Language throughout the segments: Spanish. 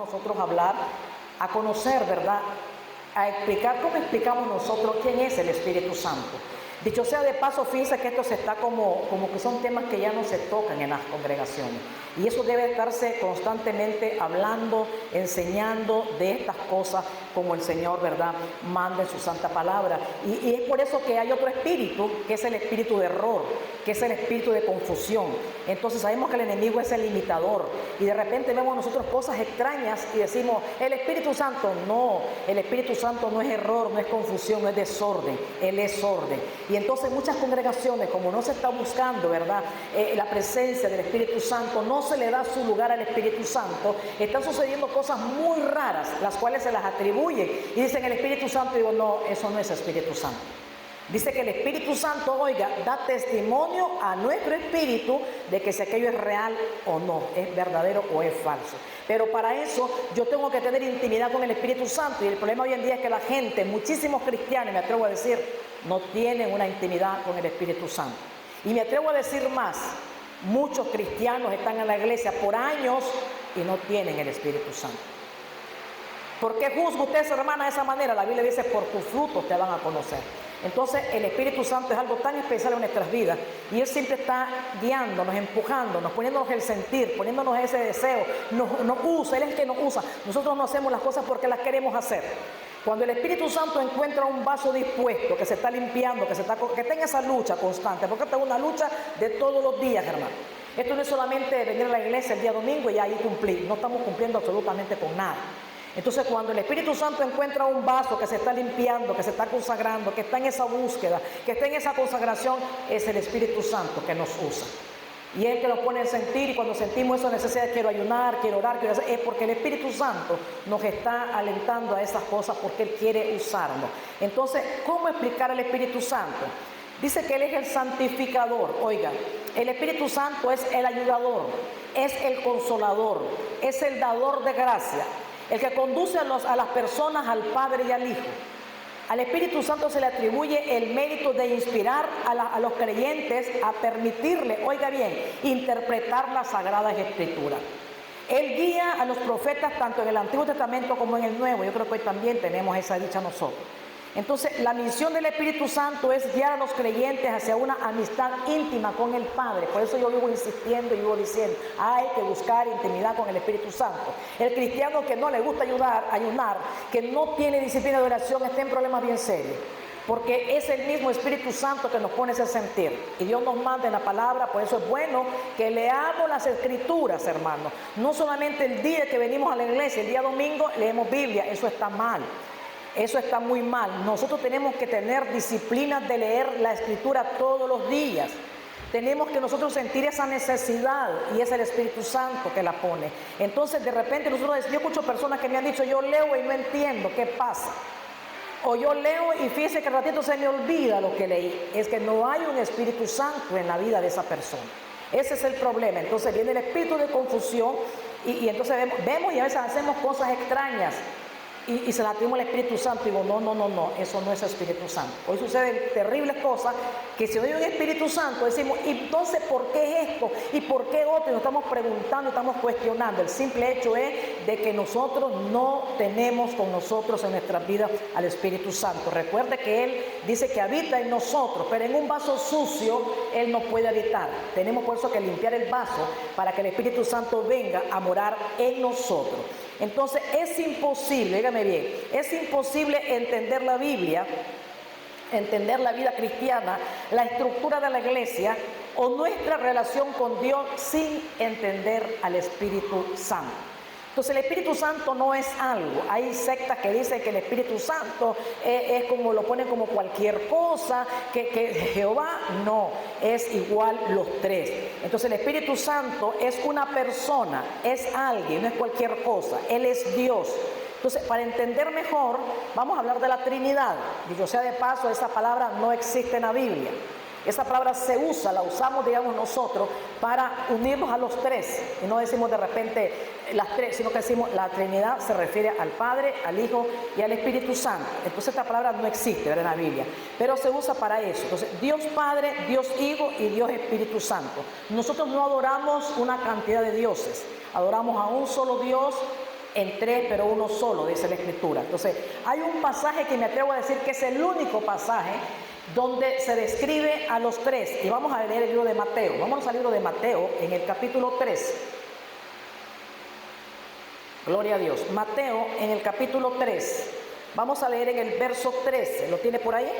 nosotros a hablar, a conocer, ¿verdad? A explicar cómo explicamos nosotros quién es el Espíritu Santo. Dicho sea de paso, fíjense que esto se está como que son temas que ya no se tocan en las congregaciones. Y eso debe estarse constantemente hablando, enseñando de estas cosas como el Señor, ¿verdad?, manda en su santa palabra. Y es por eso que hay otro espíritu, que es el espíritu de error, que es el espíritu de confusión. Entonces sabemos que el enemigo es el imitador. Y de repente vemos nosotros cosas extrañas y decimos, el Espíritu Santo. No, el Espíritu Santo no es error, no es confusión, no es desorden. Él es orden. Y entonces muchas congregaciones, como no se está buscando, ¿verdad?, la presencia del Espíritu Santo, no se le da su lugar al Espíritu Santo, están sucediendo cosas muy raras, las cuales se las atribuyen y dicen el Espíritu Santo. Y digo, no, eso no es Espíritu Santo. Dice que el Espíritu Santo, oiga, da testimonio a nuestro espíritu de que si aquello es real o no, es verdadero o es falso. Pero para eso yo tengo que tener intimidad con el Espíritu Santo. Y el problema hoy en día es que la gente, muchísimos cristianos, me atrevo a decir, no tienen una intimidad con el Espíritu Santo. Y me atrevo a decir más, muchos cristianos están en la iglesia por años y no tienen el Espíritu Santo. ¿Por qué juzga usted a su hermana de esa manera? La Biblia dice, por tus frutos te van a conocer. Entonces el Espíritu Santo es algo tan especial en nuestras vidas y Él siempre está guiándonos, empujándonos, poniéndonos el sentir, poniéndonos ese deseo, nos usa, Él es el que nos usa. Nosotros no hacemos las cosas porque las queremos hacer. Cuando el Espíritu Santo encuentra un vaso dispuesto, que se está limpiando, que está en esa lucha constante, porque esta es una lucha de todos los días, hermano. Esto no es solamente venir a la iglesia el día domingo y ahí cumplir, no estamos cumpliendo absolutamente con nada. Entonces cuando el Espíritu Santo encuentra un vaso que se está limpiando, que se está consagrando, que está en esa búsqueda, que está en esa consagración, es el Espíritu Santo que nos usa. Y es el que nos pone a sentir, y cuando sentimos esa necesidad, quiero ayunar, quiero orar, quiero hacer, es porque el Espíritu Santo nos está alentando a esas cosas porque Él quiere usarlo. Entonces, ¿cómo explicar al Espíritu Santo? Dice que Él es el santificador. Oiga, el Espíritu Santo es el ayudador, es el consolador, es el dador de gracia, el que conduce a las personas al Padre y al Hijo. Al Espíritu Santo se le atribuye el mérito de inspirar a los creyentes a permitirle, oiga bien, interpretar las Sagradas Escrituras. Él guía a los profetas tanto en el Antiguo Testamento como en el Nuevo. Yo creo que hoy también tenemos esa dicha nosotros. Entonces, la misión del Espíritu Santo es guiar a los creyentes hacia una amistad íntima con el Padre. Por eso yo vivo insistiendo y vivo diciendo, hay que buscar intimidad con el Espíritu Santo. El cristiano que no le gusta ayunar, que no tiene disciplina de oración, está en problemas bien serios. Porque es el mismo Espíritu Santo que nos pone ese sentir. Y Dios nos manda en la palabra, por eso es bueno que leamos las Escrituras, hermanos. No solamente el día que venimos a la iglesia, el día domingo leemos Biblia, eso está mal. Eso está muy mal. Nosotros tenemos que tener disciplina de leer la Escritura todos los días. Tenemos que nosotros sentir esa necesidad y es el Espíritu Santo que la pone. Entonces de repente nosotros, yo escucho personas que me han dicho, yo leo y no entiendo qué pasa. O yo leo y fíjese que al ratito se me olvida lo que leí. Es que no hay un Espíritu Santo en la vida de esa persona. Ese es el problema. Entonces viene el espíritu de confusión y entonces vemos y a veces hacemos cosas extrañas. Y se la atribuimos al Espíritu Santo y digo, no, eso no es Espíritu Santo. Hoy suceden terribles cosas que si no hay un Espíritu Santo decimos, ¿y entonces por qué esto? ¿Y por qué otro? Y nos estamos preguntando, estamos cuestionando. El simple hecho es de que nosotros no tenemos con nosotros en nuestras vidas al Espíritu Santo. Recuerde que Él dice que habita en nosotros, pero en un vaso sucio Él no puede habitar. Tenemos por eso que limpiar el vaso para que el Espíritu Santo venga a morar en nosotros. Entonces es imposible, dígame bien, es imposible entender la Biblia, entender la vida cristiana, la estructura de la iglesia o nuestra relación con Dios sin entender al Espíritu Santo. Entonces el Espíritu Santo no es algo. Hay sectas que dicen que el Espíritu Santo es como lo ponen como cualquier cosa, que Jehová no, es igual los tres. Entonces el Espíritu Santo es una persona, es alguien, no es cualquier cosa. Él es Dios. Entonces, para entender mejor, vamos a hablar de la Trinidad. Dicho sea de paso, esa palabra no existe en la Biblia. Esa palabra se usa, la usamos, digamos, nosotros para unirnos a los tres. Y no decimos de repente las tres, sino que decimos la Trinidad se refiere al Padre, al Hijo y al Espíritu Santo. Entonces esta palabra no existe, ¿verdad?, en la Biblia, pero se usa para eso. Entonces, Dios Padre, Dios Hijo y Dios Espíritu Santo. Nosotros no adoramos una cantidad de dioses, adoramos a un solo Dios en tres, pero uno solo, dice la Escritura. Entonces, hay un pasaje que me atrevo a decir que es el único pasaje donde se describe a los tres. Y vamos a leer el libro de Mateo. Vamos al libro de Mateo en el capítulo 3. Gloria a Dios. Mateo en el capítulo 3. Vamos a leer en el verso 13. ¿Lo tiene por ahí?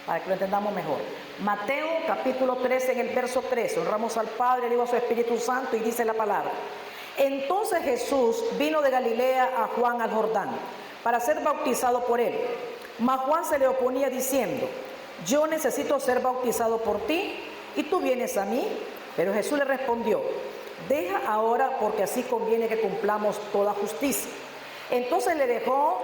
Para que lo entendamos mejor. Mateo capítulo 13 en el verso 13. Honramos al Padre, al Hijo, a su Espíritu Santo, y dice la palabra. Entonces Jesús vino de Galilea a Juan al Jordán para ser bautizado por él. Mas Juan se le oponía diciendo: yo necesito ser bautizado por ti, y tú vienes a mí. Pero Jesús le respondió: deja ahora, porque así conviene que cumplamos toda justicia. Entonces le dejó,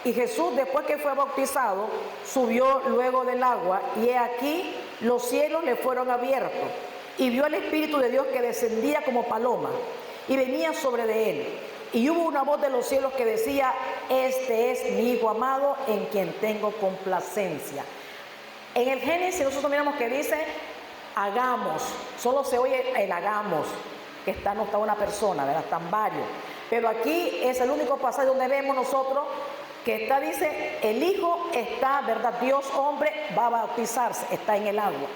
y Jesús, después que fue bautizado, subió luego del agua, y he aquí los cielos le fueron abiertos, y vio al Espíritu de Dios que descendía como paloma y venía sobre de él. Y hubo una voz de los cielos que decía: este es mi Hijo amado, en quien tengo complacencia. En el Génesis nosotros miramos que dice hagamos, solo se oye el hagamos, que no está una persona, ¿verdad? Están varios. Pero aquí es el único pasaje donde vemos nosotros que está, dice, el Hijo está, ¿verdad? Dios hombre va a bautizarse, está en el agua.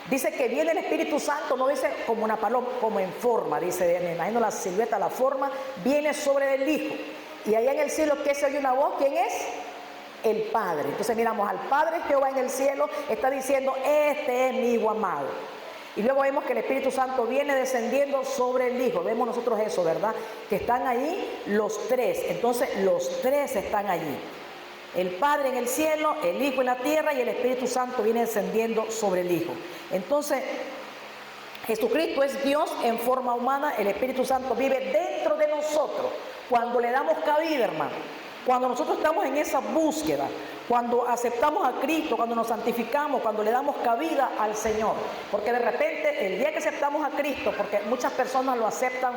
Dice que viene el Espíritu Santo, no dice como una paloma, como en forma, dice, me imagino la silueta, la forma, viene sobre el Hijo. Y allá en el cielo, ¿qué se oye una voz? ¿Quién es? El Padre. Entonces miramos al Padre Jehová en el cielo, está diciendo: este es mi Hijo amado. Y luego vemos que el Espíritu Santo viene descendiendo sobre el Hijo. Vemos nosotros eso, ¿verdad? Que están ahí los tres. Entonces los tres están allí. El Padre en el cielo, el Hijo en la tierra, y el Espíritu Santo viene descendiendo sobre el Hijo. Entonces, Jesucristo es Dios en forma humana. El Espíritu Santo vive dentro de nosotros cuando le damos cabida, hermano. Cuando nosotros estamos en esa búsqueda, cuando aceptamos a Cristo, cuando nos santificamos, cuando le damos cabida al Señor. Porque de repente, el día que aceptamos a Cristo, porque muchas personas lo aceptan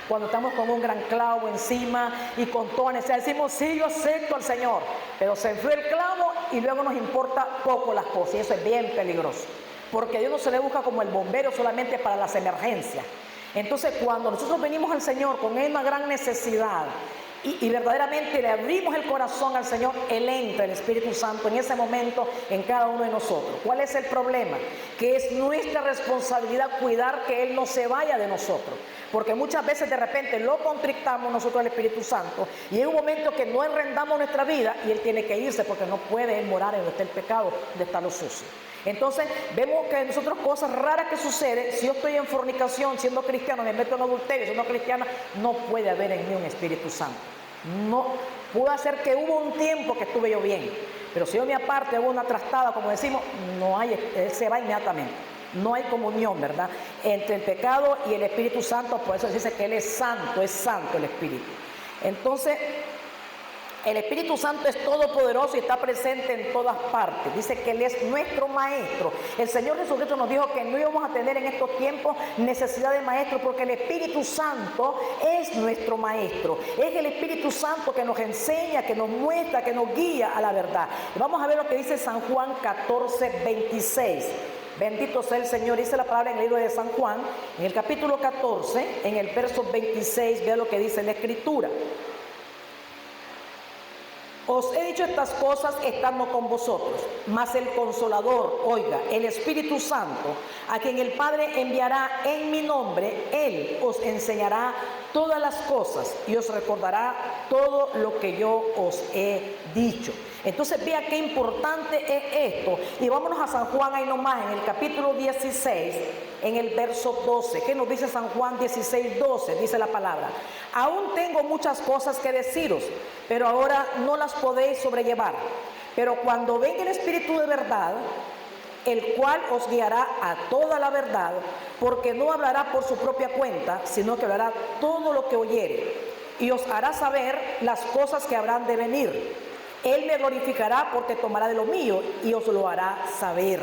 cuando estamos con un gran clavo encima y con toda necesidad, decimos: sí, yo acepto al Señor. Pero se enfrió el clavo y luego nos importa poco las cosas, y eso es bien peligroso. Porque a Dios no se le busca como el bombero solamente para las emergencias. Entonces, cuando nosotros venimos al Señor con una gran necesidad, y verdaderamente le abrimos el corazón al Señor, Él entra, el Espíritu Santo, en ese momento en cada uno de nosotros. ¿Cuál es el problema? Que es nuestra responsabilidad cuidar que Él no se vaya de nosotros. Porque muchas veces de repente lo contrictamos nosotros al Espíritu Santo, y hay un momento que no enrendamos nuestra vida y Él tiene que irse, porque no puede Él morar en donde está el pecado, donde está lo sucio. Entonces vemos que nosotros cosas raras que suceden. Si yo estoy en fornicación siendo cristiano, me meto en adulterio siendo cristiana, no puede haber en mí un Espíritu Santo. No, puede ser que hubo un tiempo que estuve yo bien, pero si yo me aparte, hago una trastada, como decimos, no hay, él se va inmediatamente. No hay comunión, ¿verdad?, entre el pecado y el Espíritu Santo. Por eso dice que Él es santo el Espíritu. Entonces, el Espíritu Santo es todopoderoso y está presente en todas partes. Dice que Él es nuestro maestro. El Señor Jesucristo nos dijo que no íbamos a tener en estos tiempos necesidad de maestro, porque el Espíritu Santo es nuestro maestro. Es el Espíritu Santo que nos enseña, que nos muestra, que nos guía a la verdad. Y vamos a ver lo que dice San Juan 14:26. Bendito sea el Señor. Dice la palabra en el libro de San Juan, en el capítulo 14, en el verso 26. Vea lo que dice la Escritura. Os he dicho estas cosas estando con vosotros, mas el Consolador, oiga, el Espíritu Santo, a quien el Padre enviará en mi nombre, Él os enseñará todas las cosas y os recordará todo lo que yo os he dicho. Entonces vea qué importante es esto. Y vámonos a San Juan ahí nomás, en el capítulo 16, en el verso 12. ¿Qué nos dice San Juan 16:12? Dice la palabra: aún tengo muchas cosas que deciros, pero ahora no las podéis sobrellevar. Pero cuando venga el Espíritu de verdad, el cual os guiará a toda la verdad, porque no hablará por su propia cuenta, sino que hablará todo lo que oyere, y os hará saber las cosas que habrán de venir. Él me glorificará, porque tomará de lo mío y os lo hará saber.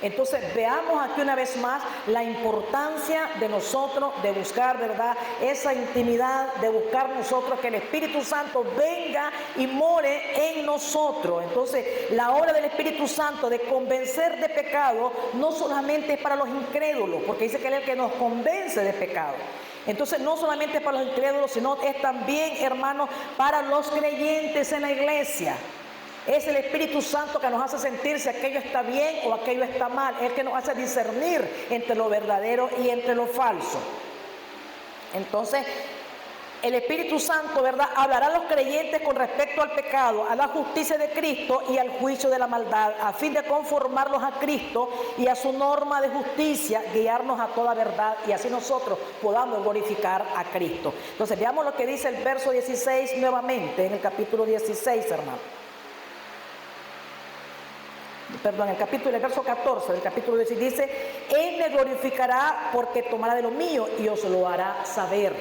Entonces veamos aquí una vez más la importancia de nosotros de buscar, ¿verdad?, esa intimidad, de buscar nosotros que el Espíritu Santo venga y more en nosotros. Entonces la obra del Espíritu Santo de convencer de pecado no solamente es para los incrédulos, porque dice que Él es el que nos convence de pecado. Entonces no solamente para los incrédulos, sino es también, hermanos, para los creyentes en la iglesia. Es el Espíritu Santo que nos hace sentir si aquello está bien o aquello está mal. Es el que nos hace discernir entre lo verdadero y entre lo falso. Entonces, el Espíritu Santo, ¿verdad?, hablará a los creyentes con respecto al pecado, a la justicia de Cristo y al juicio de la maldad, a fin de conformarlos a Cristo y a su norma de justicia, guiarnos a toda verdad y así nosotros podamos glorificar a Cristo. Entonces, veamos lo que dice el verso 16 nuevamente, en el capítulo 16, hermano. Perdón, el verso 14 del capítulo 16 dice: Él me glorificará porque tomará de lo mío y os lo hará saber.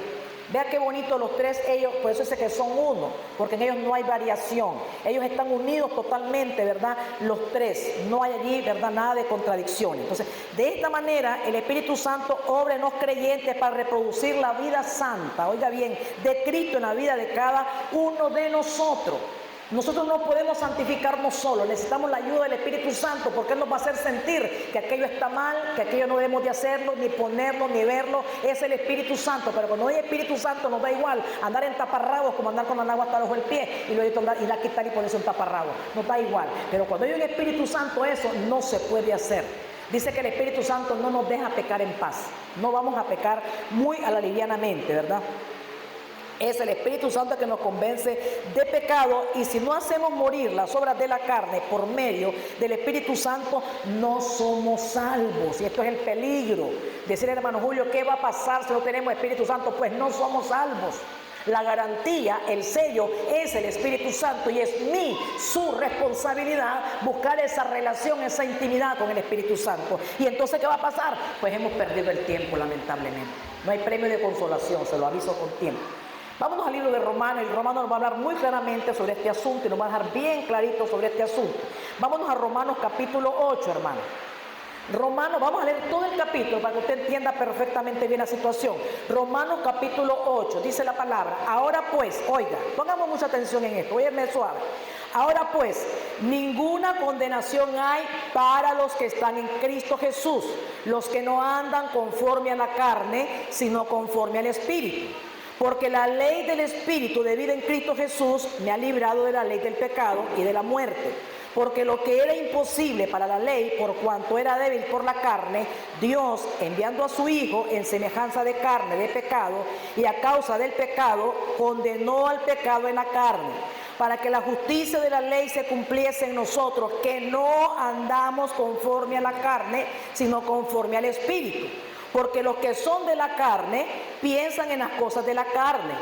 Vea qué bonito los tres, ellos, por eso dice que son uno, porque en ellos no hay variación. Ellos están unidos totalmente, ¿verdad? Los tres, no hay allí, ¿verdad?, nada de contradicción. Entonces, de esta manera, el Espíritu Santo obra en los creyentes para reproducir la vida santa, oiga bien, de Cristo en la vida de cada uno de nosotros. Nosotros no podemos santificarnos solos, necesitamos la ayuda del Espíritu Santo, porque Él nos va a hacer sentir que aquello está mal, que aquello no debemos de hacerlo, ni ponerlo, ni verlo. Es el Espíritu Santo, pero cuando hay Espíritu Santo nos da igual andar en taparrabos como andar con el agua hasta abajo del pie y luego ir a quitar y ponerse un taparrabo, nos da igual. Pero cuando hay un Espíritu Santo, eso no se puede hacer. Dice que el Espíritu Santo no nos deja pecar en paz, no vamos a pecar muy a la livianamente, ¿verdad? Es el Espíritu Santo que nos convence de pecado, y si no hacemos morir las obras de la carne por medio del Espíritu Santo, no somos salvos. Y esto es el peligro. Decirle, hermano Julio, ¿qué va a pasar si no tenemos Espíritu Santo? Pues no somos salvos. La garantía, el sello, es el Espíritu Santo, y es su responsabilidad buscar esa relación, esa intimidad con el Espíritu Santo. Y entonces, ¿qué va a pasar? Pues hemos perdido el tiempo, lamentablemente. No hay premio de consolación, se lo aviso con tiempo. Vámonos al libro de Romanos. El Romano nos va a hablar muy claramente sobre este asunto y nos va a dejar bien clarito sobre este asunto. Vámonos a Romanos capítulo 8, hermano. Romanos, vamos a leer todo el capítulo para que usted entienda perfectamente bien la situación. Romanos capítulo 8, dice la palabra: ahora pues, oiga, pongamos mucha atención en esto, óyeme suave. Ahora pues, ninguna condenación hay para los que están en Cristo Jesús, los que no andan conforme a la carne, sino conforme al Espíritu. Porque la ley del Espíritu de vida en Cristo Jesús me ha librado de la ley del pecado y de la muerte. Porque lo que era imposible para la ley, por cuanto era débil por la carne, Dios, enviando a su Hijo en semejanza de carne, de pecado, y a causa del pecado, condenó al pecado en la carne, para que la justicia de la ley se cumpliese en nosotros, que no andamos conforme a la carne, sino conforme al Espíritu. Porque los que son de la carne piensan en las cosas de la carne,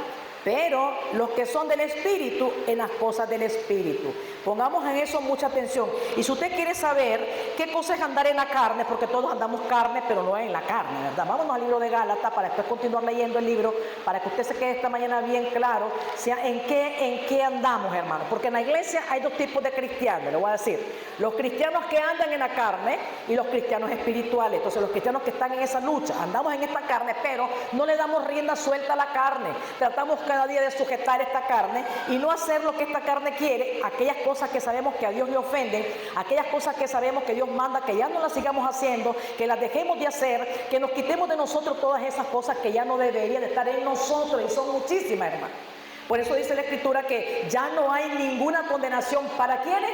pero los que son del Espíritu en las cosas del Espíritu. Pongamos en eso mucha atención. Y si usted quiere saber qué cosa es andar en la carne, porque todos andamos carne, pero no en la carne, ¿verdad? Vámonos al libro de Gálatas para después continuar leyendo el libro, para que usted se quede esta mañana bien claro en qué andamos, hermano. Porque en la iglesia hay dos tipos de cristianos, le voy a decir: los cristianos que andan en la carne y los cristianos espirituales. Entonces, los cristianos que están en esa lucha, andamos en esta carne, pero no le damos rienda suelta a la carne. Tratamos cada día de sujetar esta carne y no hacer lo que esta carne quiere, aquellas cosas que sabemos que a Dios le ofenden, aquellas cosas que sabemos que Dios manda que ya no las sigamos haciendo, que las dejemos de hacer, que nos quitemos de nosotros todas esas cosas que ya no deberían de estar en nosotros, y son muchísimas, hermano. Por eso dice la Escritura que ya no hay ninguna condenación. ¿Para quiénes?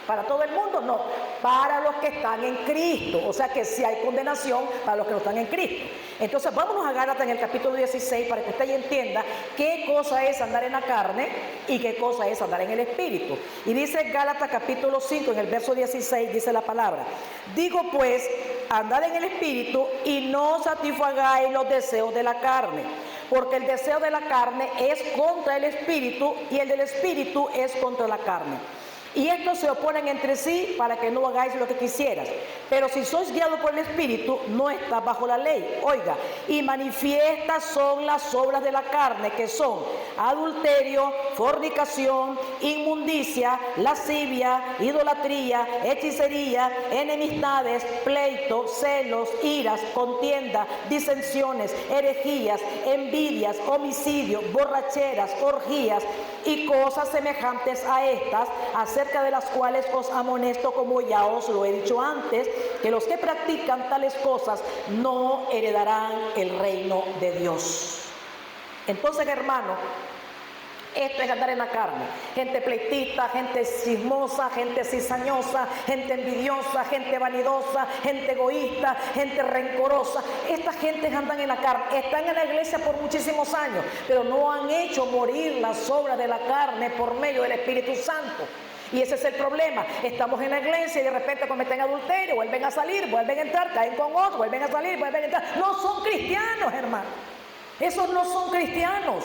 ¿Para todo el mundo? No, para los que están en Cristo. O sea que sí hay condenación para los que no están en Cristo. Entonces vámonos a Gálatas en el capítulo 16 para que usted ya entienda qué cosa es andar en la carne y qué cosa es andar en el Espíritu. Y dice Gálatas capítulo 5 en el verso 16, dice la palabra: digo pues, andad en el Espíritu y no satisfagáis los deseos de la carne. Porque el deseo de la carne es contra el Espíritu y el del Espíritu es contra la carne. Y estos se oponen entre sí para que no hagáis lo que quisieras. Pero si sois guiados por el Espíritu, no estás bajo la ley. Oiga, y manifiestas son las obras de la carne, que son adulterio, fornicación, inmundicia, lascivia, idolatría, hechicería, enemistades, pleito, celos, iras, contienda, disensiones, herejías, envidias, homicidio, borracheras, orgías y cosas semejantes a estas, acerca acerca de las cuales os amonesto, como ya os lo he dicho antes, que los que practican tales cosas no heredarán el reino de Dios. Entonces, hermano, esto es andar en la carne. Gente pleitista, gente chismosa, gente cizañosa, gente envidiosa, gente vanidosa, gente egoísta, gente rencorosa. Estas gentes andan en la carne. Están en la iglesia por muchísimos años, pero no han hecho morir las obras de la carne por medio del Espíritu Santo. Y ese es el problema. Estamos en la iglesia y de repente cometen adulterio, vuelven a salir, vuelven a entrar, caen con otros, vuelven a salir, vuelven a entrar. No son cristianos, hermano. Esos no son cristianos.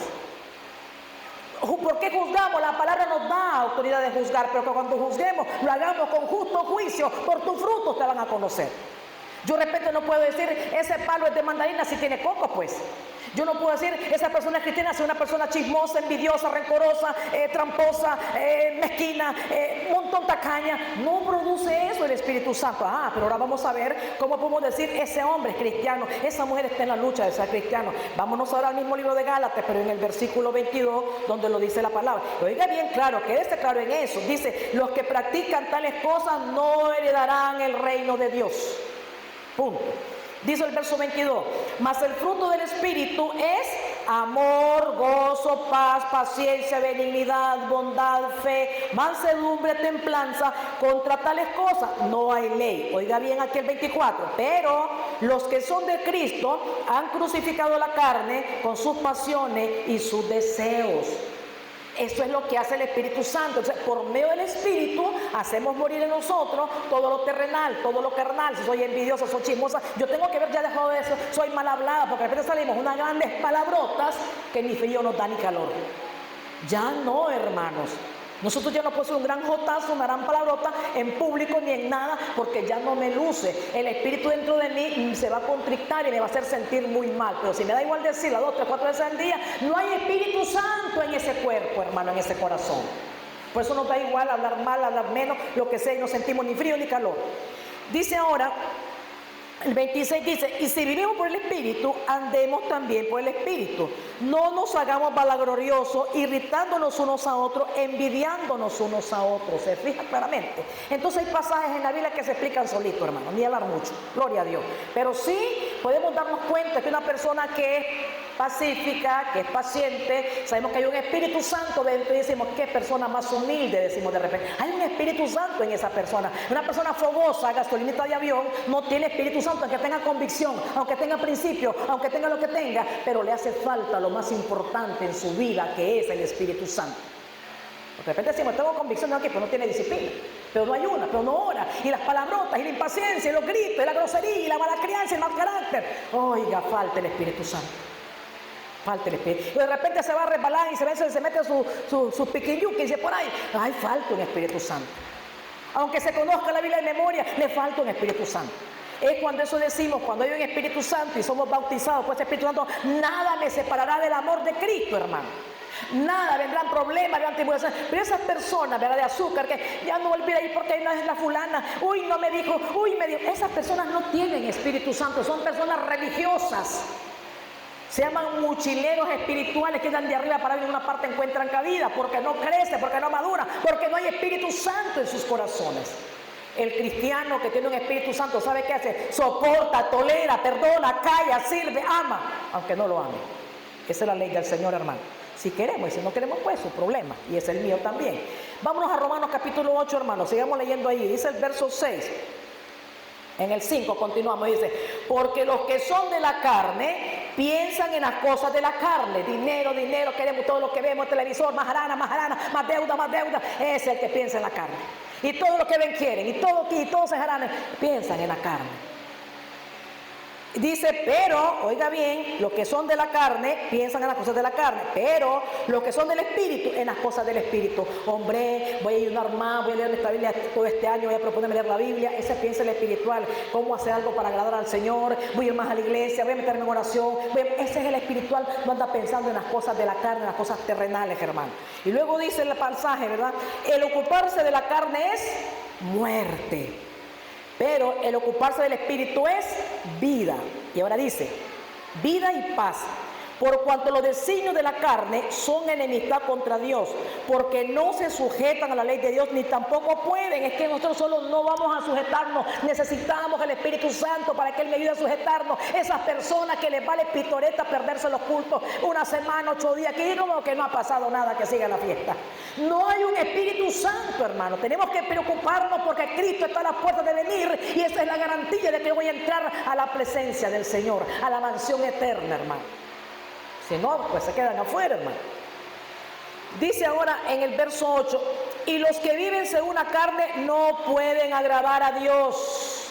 ¿Por qué juzgamos? La palabra nos da autoridad de juzgar, pero que cuando juzguemos lo hagamos con justo juicio. Por tus frutos te van a conocer. Yo de repente no puedo decir ese palo es de mandarina si tiene coco, pues. Yo no puedo decir esa persona es cristiana si es una persona chismosa, envidiosa, rencorosa, tramposa, mezquina, un montón tacaña. No produce eso el Espíritu Santo. Pero ahora vamos a ver cómo podemos decir ese hombre es cristiano, esa mujer está en la lucha de ser cristiano. Vámonos ahora al mismo libro de Gálatas, pero en el versículo 22, donde lo dice la palabra. Oiga bien claro, quédese claro en eso. Dice, los que practican tales cosas no heredarán el reino de Dios. Punto. Dice el verso 22, mas el fruto del Espíritu es amor, gozo, paz, paciencia, benignidad, bondad, fe, mansedumbre, templanza. Contra tales cosas no hay ley. Oiga bien aquí el 24, pero los que son de Cristo han crucificado la carne con sus pasiones y sus deseos. Eso es lo que hace el Espíritu Santo. Entonces, por medio del Espíritu hacemos morir en nosotros todo lo terrenal, todo lo carnal. Si soy envidiosa, soy chismosa, yo tengo que ver, ya he dejado de eso, soy mal hablada, porque de repente salimos unas grandes palabrotas que ni frío nos da ni calor. Ya no, hermanos. Nosotros ya no podemos ser un gran jotazo, una gran palabrota en público ni en nada, porque ya no me luce. El Espíritu dentro de mí se va a contrictar y me va a hacer sentir muy mal. Pero si me da igual decirla 2, 3, 4 veces al día, no hay Espíritu Santo en ese cuerpo, hermano, en ese corazón. Por eso nos da igual hablar mal, hablar menos, lo que sea, y no sentimos ni frío ni calor. Dice ahora, el 26 dice, y si vivimos por el Espíritu, andemos también por el Espíritu. No nos hagamos valagloriosos, irritándonos unos a otros, envidiándonos unos a otros. Se fija claramente. Entonces hay pasajes en la Biblia que se explican solitos, hermano, ni hablar mucho, gloria a Dios. Pero sí podemos darnos cuenta que una persona que es pacífica, que es paciente, sabemos que hay un Espíritu Santo dentro y decimos, qué persona más humilde, decimos de repente. Hay un Espíritu Santo en esa persona. Una persona fogosa, gasolinista de avión, no tiene Espíritu Santo, aunque tenga convicción, aunque tenga principio, aunque tenga lo que tenga, pero le hace falta lo más importante en su vida, que es el Espíritu Santo. De repente decimos, tengo convicción de aquí, pero no tiene disciplina, pero no ayuna, pero no ora, y las palabrotas, y la impaciencia, y los gritos, y la grosería, y la mala crianza, y el mal carácter. Oiga, falta el Espíritu Santo. Falta el Espíritu. Y de repente se va a resbalar y se mete sus piquilluques y dice por ahí, ay, falta un Espíritu Santo. Aunque se conozca la Biblia de memoria, le falta un Espíritu Santo. Es cuando eso decimos, cuando hay un Espíritu Santo y somos bautizados por ese Espíritu Santo, nada me separará del amor de Cristo, hermano. Nada, vendrán problemas, vendrán tribulaciones. Pero esas personas, ¿verdad?, de azúcar, que ya no volví a ir porque no es la fulana, uy, no me dijo, uy, me dijo. Esas personas no tienen Espíritu Santo, son personas religiosas. Se llaman mochileros espirituales que andan de arriba para ver en una parte encuentran cabida, porque no crece, porque no madura, porque no hay Espíritu Santo en sus corazones. El cristiano que tiene un Espíritu Santo, ¿sabe qué hace? Soporta, tolera, perdona, calla, sirve, ama, aunque no lo ame. Esa es la ley del Señor, hermano. Si queremos, y si no queremos, pues su problema, y es el mío también. Vámonos a Romanos capítulo 8, hermanos, sigamos leyendo ahí. Dice el verso 6. En el 5 continuamos, dice, porque los que son de la carne piensan en las cosas de la carne. Dinero, dinero, queremos todo lo que vemos, televisor, más jarana, más deuda. Ese es el que piensa en la carne. Y todo lo que ven quieren, y todos se jaranan, piensan en la carne. Dice, pero, oiga bien, los que son de la carne piensan en las cosas de la carne, pero los que son del Espíritu, en las cosas del Espíritu. Hombre, voy a ayudar más, voy a leer esta Biblia todo este año, voy a proponerme leer la Biblia. Ese piensa en el espiritual, cómo hacer algo para agradar al Señor, voy a ir más a la iglesia, voy a meterme en oración. Ese es el espiritual, no anda pensando en las cosas de la carne, en las cosas terrenales, hermano. Y luego dice el pasaje, ¿verdad? El ocuparse de la carne es muerte, pero el ocuparse del Espíritu es vida. Y ahora dice, vida y paz. por cuanto los designios de la carne son enemistad contra Dios, porque no se sujetan a la ley de Dios, ni tampoco pueden. Es que nosotros solo no vamos a sujetarnos, necesitamos el Espíritu Santo para que Él me ayude a sujetarnos. Esas personas que les vale pitoreta perderse los cultos una semana, 8 días, que como que no ha pasado nada, que siga la fiesta. No hay un Espíritu Santo, hermano. Tenemos que preocuparnos porque Cristo está a la puerta de venir, y esa es la garantía de que voy a entrar a la presencia del Señor, a la mansión eterna, hermano. Si no, pues se quedan afuera, hermano. Dice ahora en el verso 8, y los que viven según la carne no pueden agradar a Dios.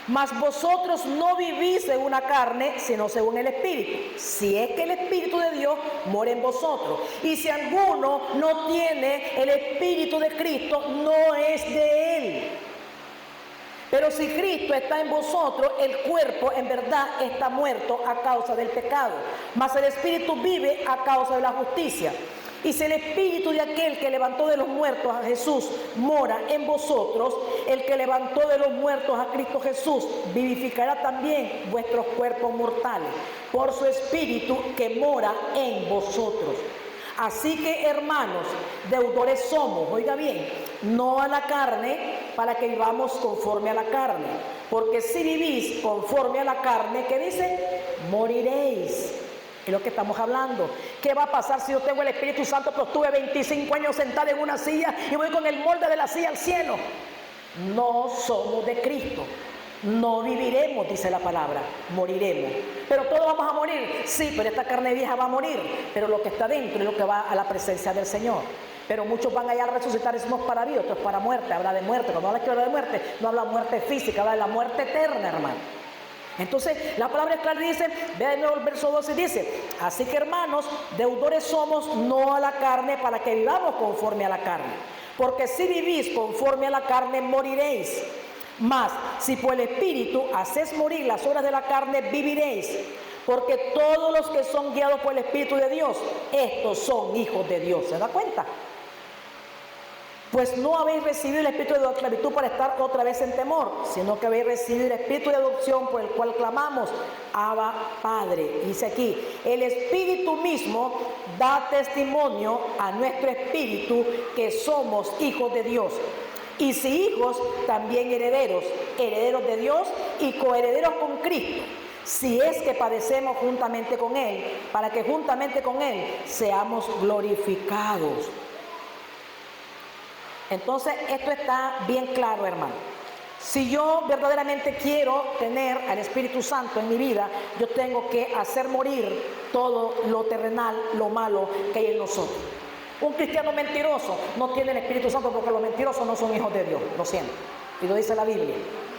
Mas vosotros no vivís según la carne, sino según el Espíritu, si es que el Espíritu de Dios mora en vosotros. Y si alguno no tiene el Espíritu de Cristo, no es de Él. Pero si Cristo está en vosotros, el cuerpo en verdad está muerto a causa del pecado, mas el Espíritu vive a causa de la justicia. Y si el Espíritu de aquel que levantó de los muertos a Jesús mora en vosotros, el que levantó de los muertos a Cristo Jesús vivificará también vuestros cuerpos mortales por su Espíritu que mora en vosotros. Así que, hermanos, deudores somos, oiga bien, no a la carne, para que vivamos conforme a la carne. Porque si vivís conforme a la carne, ¿qué dice? Moriréis. Es lo que estamos hablando. ¿Qué va a pasar si yo tengo el Espíritu Santo, pero estuve 25 años sentada en una silla y voy con el molde de la silla al cielo? No somos de Cristo. No viviremos, dice la palabra, moriremos. Pero todos vamos a morir. Sí, pero esta carne vieja va a morir. Pero lo que está dentro es lo que va a la presencia del Señor. Pero muchos van allá a resucitar y somos para vida, otros para muerte. Habla de muerte. Cuando habla de muerte, no habla de muerte física, habla de la muerte eterna, hermano. Entonces la palabra es clara y dice, vea de nuevo el verso 12, dice, así que, hermanos, deudores somos no a la carne, para que vivamos conforme a la carne. Porque si vivís conforme a la carne, moriréis. Mas si por el Espíritu hacéis morir las obras de la carne, viviréis. Porque todos los que son guiados por el Espíritu de Dios, estos son hijos de Dios. ¿Se da cuenta? Pues no habéis recibido el espíritu de esclavitud para estar otra vez en temor, sino que habéis recibido el espíritu de adopción, por el cual clamamos, Abba, Padre. Dice aquí, el Espíritu mismo da testimonio a nuestro espíritu que somos hijos de Dios. Y si hijos, también herederos, herederos de Dios y coherederos con Cristo, si es que padecemos juntamente con Él, para que juntamente con Él seamos glorificados. Entonces, esto está bien claro, hermano. Si yo verdaderamente quiero tener al Espíritu Santo en mi vida, yo tengo que hacer morir todo lo terrenal, lo malo que hay en nosotros. Un cristiano mentiroso no tiene el Espíritu Santo, porque los mentirosos no son hijos de Dios, lo siento. Y lo dice la Biblia.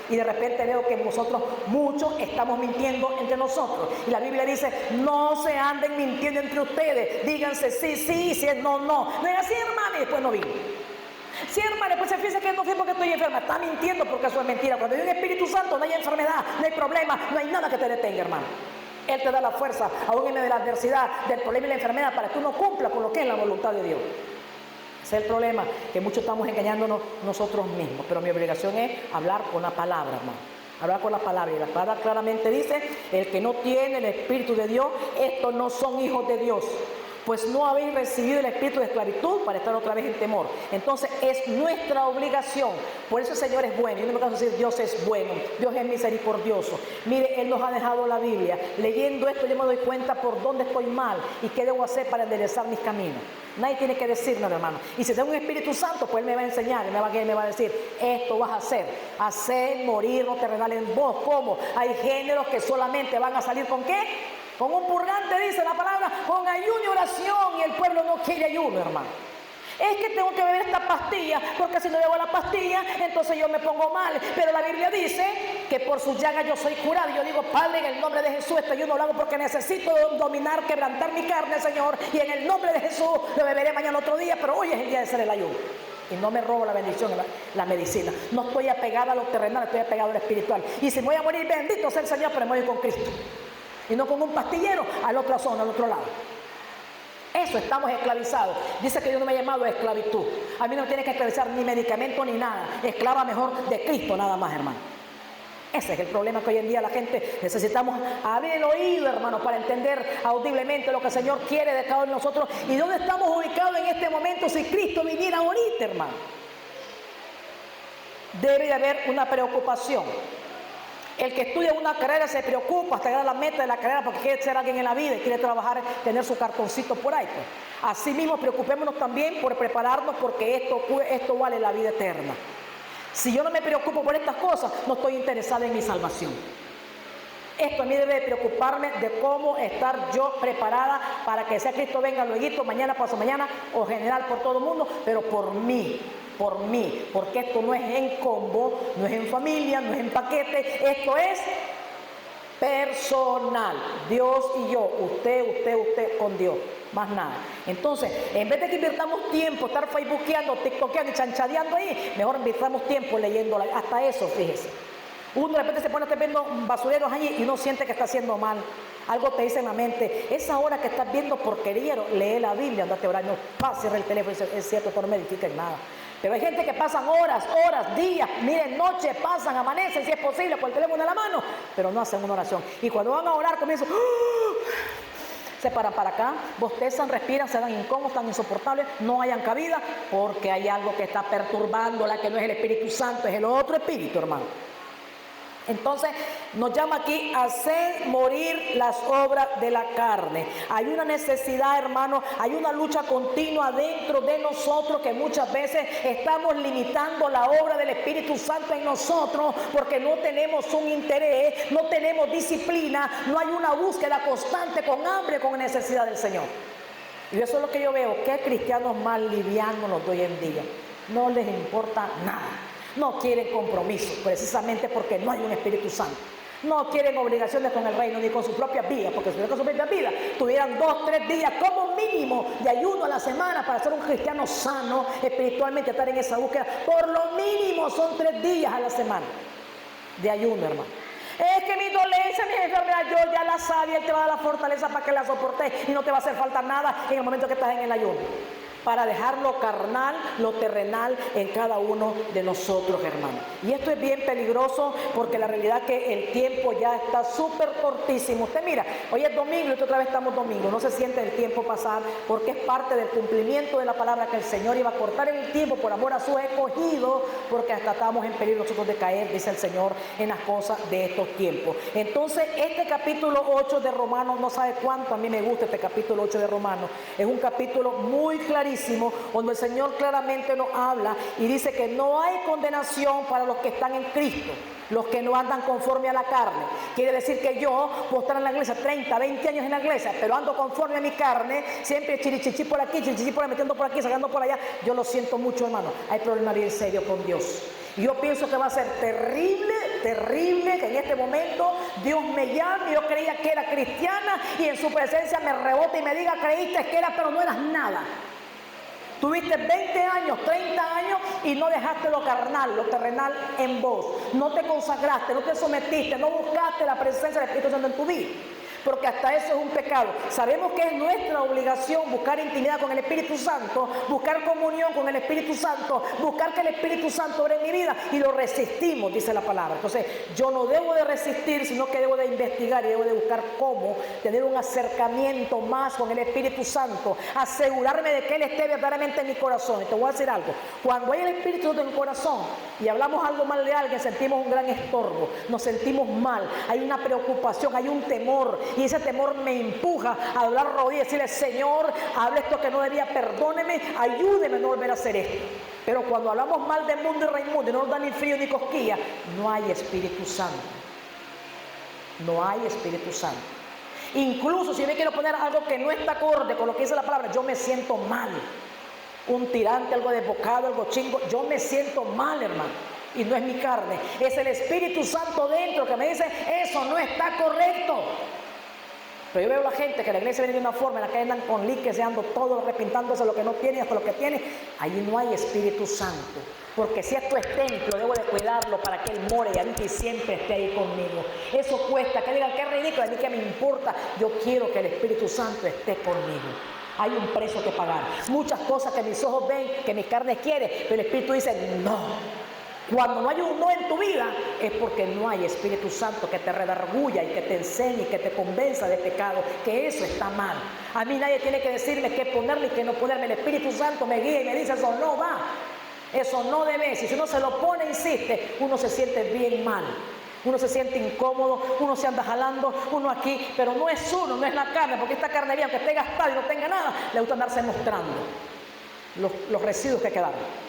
Y de repente veo que nosotros muchos estamos mintiendo entre nosotros. Y la Biblia dice, no se anden mintiendo entre ustedes. Díganse sí, sí, si es no, no. No es así, hermano, y después no vino. Sí, hermano, después se piensa que no fui porque estoy enferma. Está mintiendo, porque eso es mentira. Cuando hay un Espíritu Santo no hay enfermedad, no hay problema, no hay nada que te detenga, hermano. Él te da la fuerza, aún en medio de la adversidad, del problema y la enfermedad, para que uno cumpla con lo que es la voluntad de Dios. Ese es el problema, que muchos estamos engañándonos nosotros mismos. Pero mi obligación es hablar con la palabra, hermano. Hablar con la palabra. Y la palabra claramente dice, el que no tiene el Espíritu de Dios, estos no son hijos de Dios. Pues no habéis recibido el espíritu de esclavitud para estar otra vez en temor. Entonces es nuestra obligación. Por eso el Señor es bueno. Yo no me canso de decir, Dios es bueno, Dios es misericordioso. Mire, Él nos ha dejado la Biblia. Leyendo esto yo me doy cuenta por dónde estoy mal y qué debo hacer para enderezar mis caminos. Nadie tiene que decirme, hermano. Y si tengo un Espíritu Santo, pues Él me va a enseñar, Él me va a decir, esto vas a hacer. Hacer morir lo terrenal en vos. ¿Cómo? Hay géneros que solamente van a salir ¿con qué? Con un purgante, dice la palabra, con ayuno y oración, y el pueblo no quiere ayuno, hermano. Es que tengo que beber esta pastilla, porque si no bebo la pastilla, entonces yo me pongo mal. Pero la Biblia dice que por sus llagas yo soy curado. Y yo digo, Padre, en el nombre de Jesús, este ayuno lo hago porque necesito dominar, quebrantar mi carne, Señor. Y en el nombre de Jesús lo beberé mañana otro día, pero hoy es el día de hacer el ayuno. Y no me robo la bendición, la medicina. No estoy apegada a lo terrenal, estoy apegado a lo espiritual. Y si me voy a morir, bendito sea el Señor, pero me voy con Cristo. Y no con un pastillero al otro zona, al otro lado. Eso, estamos esclavizados. Dice que Dios no me ha llamado a esclavitud. A mí no me tiene que esclavizar ni medicamento ni nada. Esclava mejor de Cristo nada más, hermano. Ese es el problema que hoy en día la gente necesitamos abrir el oído, hermano, para entender audiblemente lo que el Señor quiere de cada uno de nosotros y dónde estamos ubicados en este momento si Cristo viniera ahorita, hermano. Debe de haber una preocupación. El que estudia una carrera se preocupa hasta llegar a la meta de la carrera porque quiere ser alguien en la vida y quiere trabajar, tener su cartoncito por ahí, pues. Asimismo, preocupémonos también por prepararnos porque esto vale la vida eterna. Si yo no me preocupo por estas cosas, no estoy interesada en mi salvación. Esto a mí debe preocuparme de cómo estar yo preparada para que sea Cristo venga luego, mañana, pasado mañana o general por todo el mundo, pero por mí, porque esto no es en combo, no es en familia, no es en paquete, esto es personal, Dios y yo, usted con Dios, más nada. Entonces, en vez de que invirtamos tiempo, estar facebookeando, tiktokeando y chanchadeando ahí, mejor invirtamos tiempo leyendo, hasta eso, fíjese. Uno de repente se pone a estar viendo basureros allí y uno siente que está haciendo mal. Algo te dice en la mente, esa hora que estás viendo porquería, lee la Biblia, andate a orar, no cierra el teléfono y dice, es cierto, esto no me edifica en nada. Pero hay gente que pasan horas, días, miren, noches, pasan, amanecen, si es posible, con el teléfono en la mano, pero no hacen una oración. Y cuando van a orar comienzan, se paran para acá, bostezan, respiran, se dan incómodos, están insoportables, no hayan cabida, porque hay algo que está perturbándola, que no es el Espíritu Santo, es el otro espíritu, hermano. Entonces nos llama aquí a hacer morir las obras de la carne. Hay una necesidad, hermano, hay una lucha continua dentro de nosotros que muchas veces estamos limitando la obra del Espíritu Santo en nosotros porque no tenemos un interés, no tenemos disciplina, no hay una búsqueda constante con hambre, con necesidad del Señor. Y eso es lo que yo veo, que cristianos más livianos los de hoy en día. No les importa nada. No quieren compromiso, precisamente porque no hay un Espíritu Santo. No quieren obligaciones con el reino ni con su propia vida, porque si no con su propia vida tuvieran 2, 3 días como mínimo de ayuno a la semana para ser un cristiano sano, espiritualmente estar en esa búsqueda. Por lo mínimo son 3 días a la semana de ayuno, hermano. Es que mi dolencia, mi enfermedad, yo ya la sabía, Él te va a dar la fortaleza para que la soportes y no te va a hacer falta nada en el momento que estás en el ayuno. Para dejar lo carnal, lo terrenal en cada uno de nosotros, hermanos. Y esto es bien peligroso porque la realidad es que el tiempo ya está súper cortísimo. Usted mira, hoy es domingo y otra vez estamos domingo. No se siente el tiempo pasar porque es parte del cumplimiento de la palabra que el Señor iba a cortar el tiempo por amor a su escogido, porque hasta estamos en peligro nosotros de caer, dice el Señor, en las cosas de estos tiempos. Entonces, este capítulo 8 de Romanos, no sabe cuánto a mí me gusta este capítulo 8 de Romanos. Es un capítulo muy clarísimo, donde el Señor claramente nos habla y dice que no hay condenación para los que están en Cristo, los que no andan conforme a la carne. Quiere decir que yo puedo estar en la iglesia 30, 20 años en la iglesia, pero ando conforme a mi carne, siempre chirichichi por aquí, chirichichi por ahí, metiendo por aquí, sacando por allá. Yo lo siento mucho, hermano. Hay problemas bien serios con Dios. Y yo pienso que va a ser terrible que en este momento Dios me llame. Yo creía que era cristiana y en su presencia me rebote y me diga, creíste que eras, pero no eras nada. Tuviste 20 años, 30 años y no dejaste lo carnal, lo terrenal en vos. No te consagraste, no te sometiste, no buscaste la presencia del Espíritu Santo en tu vida. Porque hasta eso es un pecado. Sabemos que es nuestra obligación buscar intimidad con el Espíritu Santo, buscar comunión con el Espíritu Santo, buscar que el Espíritu Santo obre en mi vida y lo resistimos, dice la palabra. Entonces, yo no debo de resistir, sino que debo de investigar y debo de buscar cómo tener un acercamiento más con el Espíritu Santo, asegurarme de que Él esté verdaderamente en mi corazón. Y te voy a decir algo, cuando hay el Espíritu Santo en el corazón y hablamos algo mal de alguien, sentimos un gran estorbo, nos sentimos mal, hay una preocupación, hay un temor. Y ese temor me empuja a doblar rodillas y decirle, Señor, habla esto que no debía, perdóneme, ayúdeme a no volver a hacer esto. Pero cuando hablamos mal del mundo y Raimundo y no nos da ni frío ni cosquilla, no hay Espíritu Santo. No hay Espíritu Santo. Incluso si yo me quiero poner algo que no está acorde con lo que dice la palabra, yo me siento mal. Un tirante, algo desbocado, algo chingo, yo me siento mal, hermano. Y no es mi carne, es el Espíritu Santo dentro que me dice, eso no está correcto. Pero yo veo a la gente que la iglesia viene de una forma en la que andan con liques, ando todo arrepintándose de lo que no tiene hasta lo que tiene. Allí no hay Espíritu Santo. Porque si esto es templo, debo de cuidarlo para que Él more y habite y siempre esté ahí conmigo. Eso cuesta, que digan que es ridículo, a mí que me importa. Yo quiero que el Espíritu Santo esté conmigo. Hay un precio que pagar. Muchas cosas que mis ojos ven, que mi carne quiere, pero el Espíritu dice, no. Cuando no hay un no en tu vida, es porque no hay Espíritu Santo que te redarguya y que te enseñe y que te convenza de pecado, que eso está mal. A mí nadie tiene que decirme qué ponerme y qué no ponerme. El Espíritu Santo me guía y me dice, eso no va, eso no debe. Si uno se lo pone e insiste, uno se siente bien mal. Uno se siente incómodo, uno se anda jalando, uno aquí, pero no es uno, no es la carne, porque esta carne, aunque esté gastada y no tenga nada, le gusta andarse mostrando los residuos que quedaron.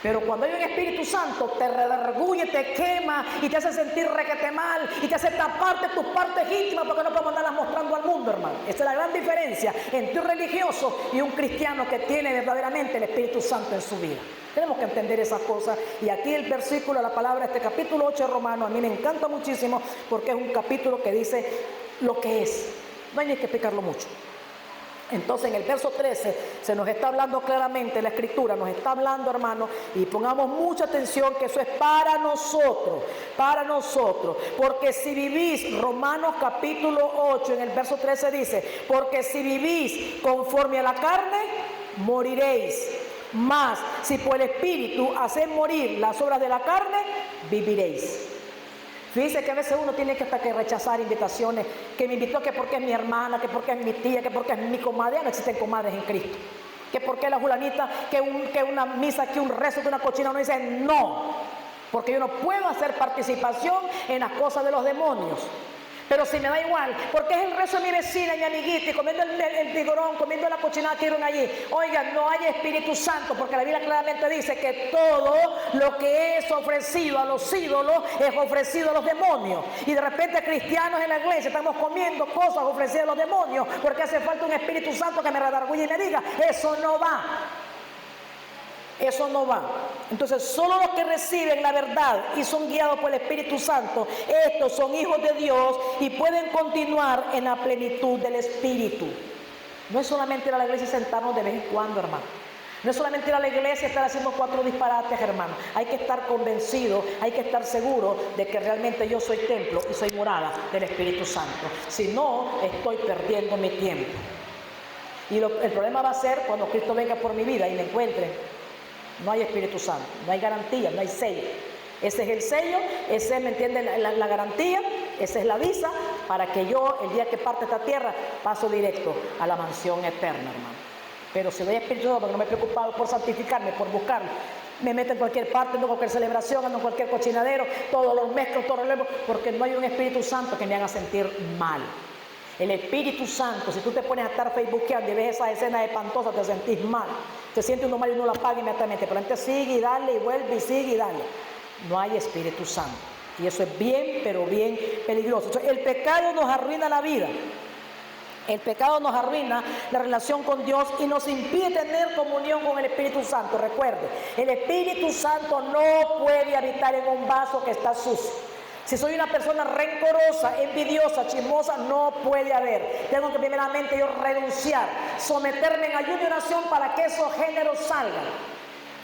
Pero cuando hay un Espíritu Santo, te redarguye, te quema y te hace sentir requete mal y te hace taparte tus partes íntimas porque no podemos andarlas mostrando al mundo, hermano. Esa es la gran diferencia entre un religioso y un cristiano que tiene verdaderamente el Espíritu Santo en su vida. Tenemos que entender esas cosas. Y aquí el versículo, la palabra, este capítulo 8 de Romanos, a mí me encanta muchísimo porque es un capítulo que dice lo que es. No hay ni que explicarlo mucho. Entonces en el verso 13 se nos está hablando claramente, la escritura nos está hablando, hermanos, y pongamos mucha atención que eso es para nosotros, porque si vivís, Romanos capítulo 8 en el verso 13 dice, porque si vivís conforme a la carne, moriréis, mas si por el Espíritu hacéis morir las obras de la carne, viviréis. Fíjense que a veces uno tiene que hasta que rechazar invitaciones, que me invitó que porque es mi hermana, que porque es mi tía, que porque es mi comadre. Ya no existen comadres en Cristo. Que porque la fulanita, que una misa, que un rezo, que una cochina. Uno dice no, porque yo no puedo hacer participación en las cosas de los demonios. Pero si me da igual, porque es el rezo de mi vecina y mi amiguita y comiendo el tigorón, comiendo la cochinada que dieron allí. Oigan, no hay Espíritu Santo, porque la Biblia claramente dice que todo lo que es ofrecido a los ídolos es ofrecido a los demonios. Y de repente cristianos en la iglesia estamos comiendo cosas ofrecidas a los demonios porque hace falta un Espíritu Santo que me redarguye y me diga, eso no va. Eso no va. Entonces, solo los que reciben la verdad y son guiados por el Espíritu Santo, estos son hijos de Dios y pueden continuar en la plenitud del Espíritu. No es solamente ir a la iglesia y sentarnos de vez en cuando, hermano. No es solamente ir a la iglesia y estar haciendo 4 disparates, hermano. Hay que estar convencido, hay que estar seguro de que realmente yo soy templo y soy morada del Espíritu Santo. Si no, estoy perdiendo mi tiempo. Y el problema va a ser cuando Cristo venga por mi vida y me encuentre. No hay Espíritu Santo, no hay garantía, no hay sello. Ese es el sello, ese, ¿me entienden? La garantía, esa es la visa para que yo, el día que parte esta tierra, paso directo a la mansión eterna, hermano. Pero si doy Espíritu Santo, porque no me he preocupado por santificarme, por buscarlo, me meto en cualquier parte, ando en cualquier celebración, ando en cualquier cochinadero, todos los mezclos, todos los lemos, porque no hay un Espíritu Santo que me haga sentir mal. El Espíritu Santo, si tú te pones a estar facebookeando y ves esas escenas espantosas, te sentís mal. Te sientes uno mal y uno la apaga inmediatamente. Pero antes sigue y dale y vuelve y sigue y dale. No hay Espíritu Santo. Y eso es bien, pero bien peligroso. Entonces, el pecado nos arruina la vida. El pecado nos arruina la relación con Dios y nos impide tener comunión con el Espíritu Santo. Recuerde, el Espíritu Santo no puede habitar en un vaso que está sucio. Si soy una persona rencorosa, envidiosa, chismosa, no puede haber. Tengo que primeramente yo renunciar, someterme en ayuno y oración para que esos géneros salgan.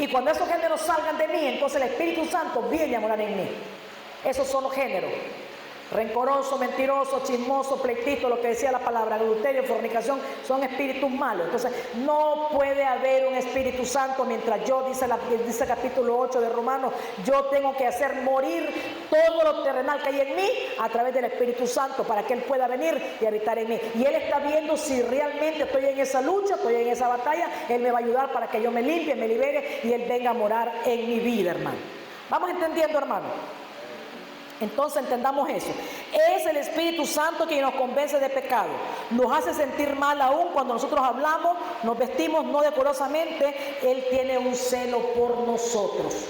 Y cuando esos géneros salgan de mí, entonces el Espíritu Santo viene a morar en mí. Esos son los géneros. Rencoroso, mentiroso, chismoso, pleitito, lo que decía la palabra, adulterio, fornicación, son espíritus malos. Entonces, no puede haber un Espíritu Santo mientras yo, dice el capítulo 8 de Romanos, yo tengo que hacer morir todo lo terrenal que hay en mí a través del Espíritu Santo para que Él pueda venir y habitar en mí. Y Él está viendo si realmente estoy en esa lucha, estoy en esa batalla. Él me va a ayudar para que yo me limpie, me libere y Él venga a morar en mi vida, hermano. ¿Vamos entendiendo, hermano? Entonces entendamos eso. Es el Espíritu Santo quien nos convence de pecado. Nos hace sentir mal aún cuando nosotros hablamos, nos vestimos no decorosamente. Él tiene un celo por nosotros.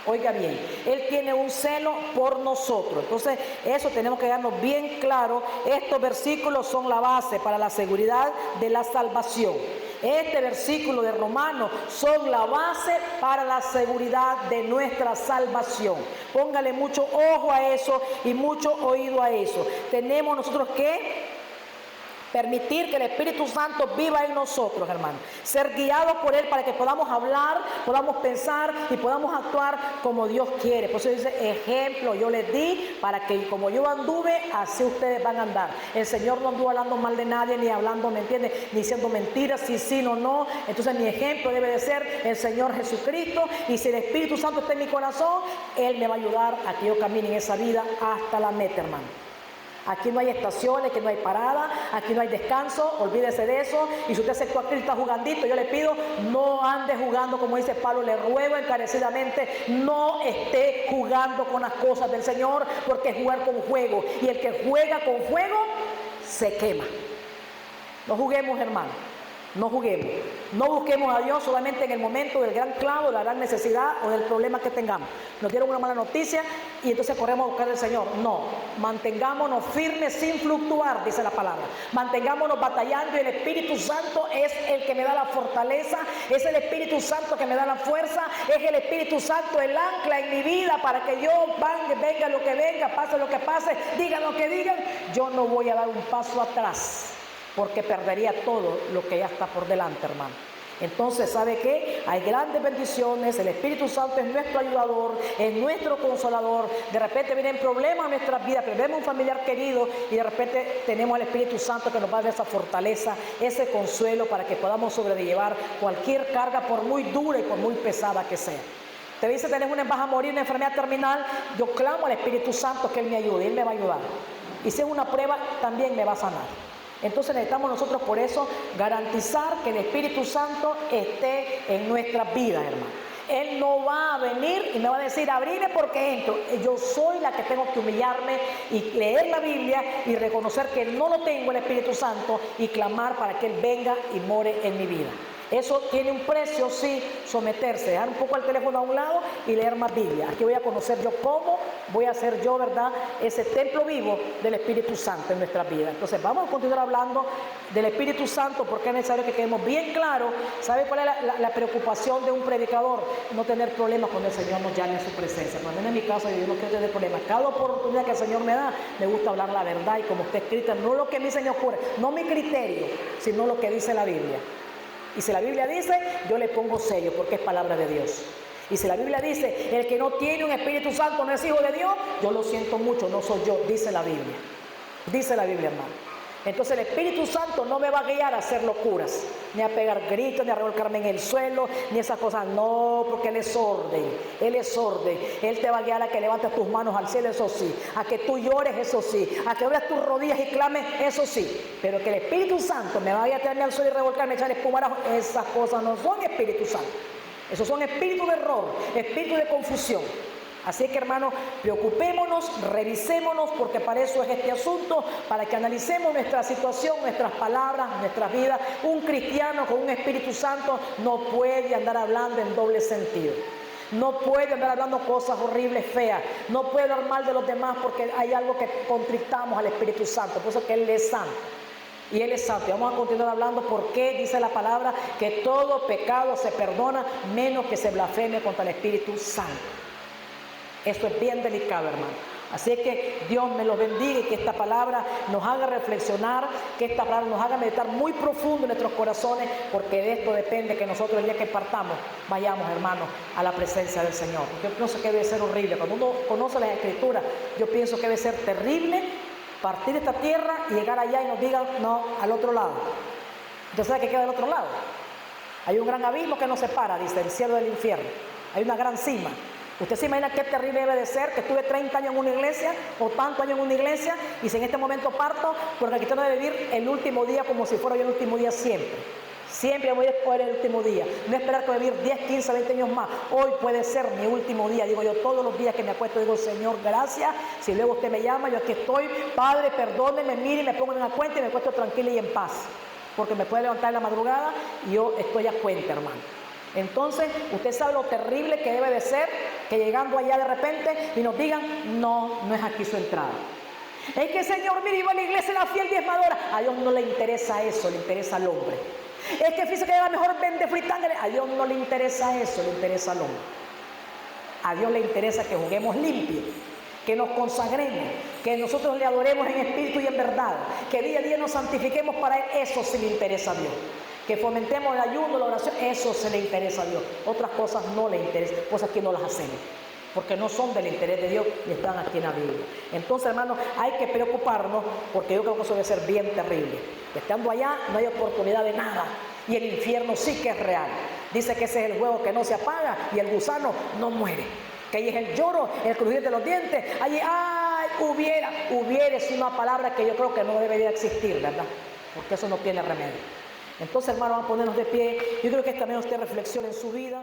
Oiga bien, Él tiene un celo por nosotros. Entonces eso tenemos que darnos bien claro. Estos versículos son la base para la seguridad de la salvación. Este versículo de Romanos son la base para la seguridad de nuestra salvación. Póngale mucho ojo a eso y mucho oído a eso. Tenemos nosotros que Permitir que el Espíritu Santo viva en nosotros, hermano. Ser guiados por Él para que podamos hablar, podamos pensar y podamos actuar como Dios quiere. Por eso dice, ejemplo yo les di para que como yo anduve, así ustedes van a andar. El Señor no anduvo hablando mal de nadie, ni hablando, ¿me entiendes? Ni diciendo mentiras, sí, no. Entonces mi ejemplo debe de ser el Señor Jesucristo. Y si el Espíritu Santo está en mi corazón, Él me va a ayudar a que yo camine en esa vida hasta la meta, hermano. Aquí no hay estaciones, aquí no hay parada, aquí no hay descanso, olvídese de eso. Y si usted aceptó a Cristo, está jugandito, yo le pido, no ande jugando, como dice Pablo, le ruego encarecidamente, no esté jugando con las cosas del Señor, porque es jugar con fuego, y el que juega con fuego, se quema. No juguemos, hermano. No juguemos, no busquemos a Dios solamente en el momento del gran clavo, de la gran necesidad o del problema que tengamos. Nos dieron una mala noticia y entonces corremos a buscar al Señor. No, mantengámonos firmes sin fluctuar, dice la palabra. Mantengámonos batallando y el Espíritu Santo es el que me da la fortaleza, es el Espíritu Santo que me da la fuerza, es el Espíritu Santo el ancla en mi vida para que yo venga lo que venga, pase lo que pase, digan lo que digan, yo no voy a dar un paso atrás, porque perdería todo lo que ya está por delante, hermano. Entonces, ¿sabe qué? Hay grandes bendiciones, el Espíritu Santo es nuestro ayudador, es nuestro consolador. De repente vienen problemas en nuestras vidas, perdemos un familiar querido y de repente tenemos al Espíritu Santo que nos va a dar esa fortaleza, ese consuelo para que podamos sobrellevar cualquier carga, por muy dura y por muy pesada que sea. Te dice, vas a morir, una enfermedad terminal, yo clamo al Espíritu Santo que Él me ayude, Él me va a ayudar. Y si es una prueba, también me va a sanar. Entonces necesitamos nosotros por eso garantizar que el Espíritu Santo esté en nuestras vidas, hermano. Él no va a venir y me va a decir, abrime porque entro. Yo soy la que tengo que humillarme y leer la Biblia y reconocer que no lo tengo el Espíritu Santo y clamar para que Él venga y more en mi vida. Eso tiene un precio, sí, someterse, dejar un poco el teléfono a un lado y leer más Biblia. Aquí voy a conocer yo cómo voy a ser yo, ¿verdad?, ese templo vivo del Espíritu Santo en nuestra vida. Entonces vamos a continuar hablando del Espíritu Santo porque es necesario que quedemos bien claros. ¿Sabe cuál es la preocupación de un predicador? No tener problemas cuando el Señor nos llame a su presencia. Cuando en mi caso yo no quiero tener problemas. Cada oportunidad que el Señor me da, me gusta hablar la verdad y como está escrita, no lo que a mí se me ocurre, no mi criterio, sino lo que dice la Biblia. Y si la Biblia dice, yo le pongo sello porque es palabra de Dios. Y si la Biblia dice, el que no tiene un Espíritu Santo no es hijo de Dios, yo lo siento mucho, no soy yo, dice la Biblia. Dice la Biblia, hermano. Entonces el Espíritu Santo no me va a guiar a hacer locuras, ni a pegar gritos, ni a revolcarme en el suelo, ni esas cosas. No, porque Él es orden. Él es orden. Él te va a guiar a que levantes tus manos al cielo, eso sí. A que tú llores, eso sí. A que abras tus rodillas y clames, eso sí. Pero que el Espíritu Santo me vaya a tirarme al suelo y revolcarme, echar espumarajo, esas cosas no son Espíritu Santo. Esos son espíritus de error, espíritus de confusión. Así que, hermanos, preocupémonos, revisémonos, porque para eso es este asunto, para que analicemos nuestra situación, nuestras palabras, nuestras vidas. Un cristiano con un Espíritu Santo no puede andar hablando en doble sentido. No puede andar hablando cosas horribles, feas. No puede hablar mal de los demás porque hay algo que contristamos al Espíritu Santo. Por eso que Él es santo. Y Él es santo. Y vamos a continuar hablando porque dice la palabra que todo pecado se perdona, menos que se blasfeme contra el Espíritu Santo. Esto es bien delicado, hermano. Así que Dios me los bendiga y que esta palabra nos haga reflexionar, que esta palabra nos haga meditar muy profundo en nuestros corazones, porque de esto depende que nosotros el día que partamos vayamos, hermanos, a la presencia del Señor. Yo pienso que debe ser horrible. Cuando uno conoce las Escrituras, yo pienso que debe ser terrible partir de esta tierra y llegar allá y nos digan, no, al otro lado. ¿Usted sabe qué queda del otro lado? Hay un gran abismo que nos separa, dice, el cielo del infierno. Hay una gran cima. Usted se imagina qué terrible debe de ser que estuve 30 años en una iglesia o tantos años en una iglesia y si en este momento parto, porque aquí tengo que vivir el último día como si fuera yo el último día siempre. Siempre voy a escoger el último día. No esperar que vivir 10, 15, 20 años más. Hoy puede ser mi último día. Digo yo, todos los días que me acuesto, digo, Señor, gracias. Si luego usted me llama, yo aquí estoy. Padre, perdóneme, mire, me pongo en la cuenta y me acuesto tranquila y en paz. Porque me puede levantar en la madrugada y yo estoy a cuenta, hermano. Entonces, usted sabe lo terrible que debe de ser que llegando allá de repente y nos digan, no, no es aquí su entrada. Es que, Señor, mire, iba a la iglesia, la fiel diezmadora. A Dios no le interesa eso, le interesa al hombre. Es que fíjese que a lo mejor vende fritanga. A Dios no le interesa eso, le interesa al hombre. A Dios le interesa que juguemos limpio, que nos consagremos, que nosotros le adoremos en espíritu y en verdad, que día a día nos santifiquemos para Él. Eso sí le interesa a Dios. Que fomentemos el ayuno, la oración, eso se le interesa a Dios. Otras cosas no le interesan, pues aquí no las hacemos, porque no son del interés de Dios y están aquí en la Biblia. Entonces, hermanos, hay que preocuparnos, porque yo creo que eso debe ser bien terrible. Estando allá no hay oportunidad de nada, y el infierno sí que es real. Dice que ese es el fuego que no se apaga y el gusano no muere. Que ahí es el lloro, el crujir de los dientes. Allí, ¡ay! Hubiera es una palabra que yo creo que no debería existir, ¿verdad? Porque eso no tiene remedio. Entonces, hermanos, vamos a ponernos de pie. Yo creo que esta también usted reflexione en su vida.